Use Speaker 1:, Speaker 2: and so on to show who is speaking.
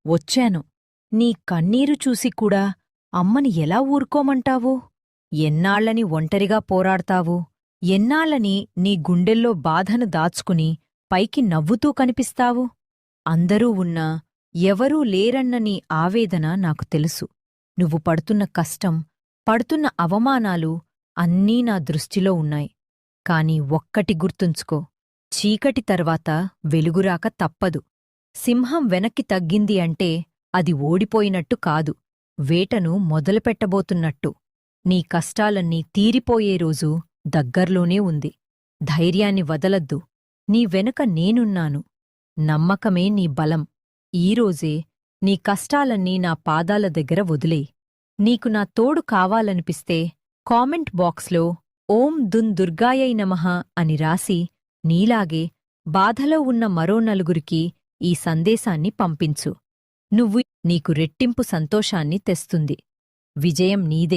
Speaker 1: వచ్చాను. నీ కన్నీరు చూసి కూడా అమ్మని ఎలా ఊరుకోమంటావు? ఎన్నాళ్లని ఒంటరిగా పోరాడతావు? ఎన్నాళ్లని నీ గుండెల్లో బాధను దాచుకుని పైకి నవ్వుతూ కనిపిస్తావు? అందరూ ఉన్నా ఎవరూ లేరన్న నీ ఆవేదన నాకు తెలుసు. నువ్వు పడుతున్న కష్టం, పడుతున్న అవమానాలు అన్నీ నా దృష్టిలో ఉన్నాయి. కాని ఒక్కటి గుర్తుంచుకో, చీకటి తర్వాత వెలుగురాక తప్పదు. సింహం వెనక్కి తగ్గింది అంటే అది ఓడిపోయినట్టు కాదు, వేటను మొదలుపెట్టబోతున్నట్టు. నీ కష్టాలన్నీ తీరిపోయే రోజు దగ్గర్లోనే ఉంది. ధైర్యాన్ని వదలద్దు. నీ వెనుక నేనున్నాను. నమ్మకమే నీ బలం. ఈరోజే నీ కష్టాలన్నీ నా పాదాల దగ్గర వదిలేయ్. నీకు నా తోడు కావాలనిపిస్తే కామెంట్ బాక్స్లో ఓం దున్ దుర్గాయై నమః అని రాసి నీలాగే బాధలో ఉన్న మరో నలుగురికి ఈ సందేశాన్ని పంపించు. నువ్వు నీకు రెట్టింపు సంతోషాన్ని తెస్తుంది. విజయం నీదే.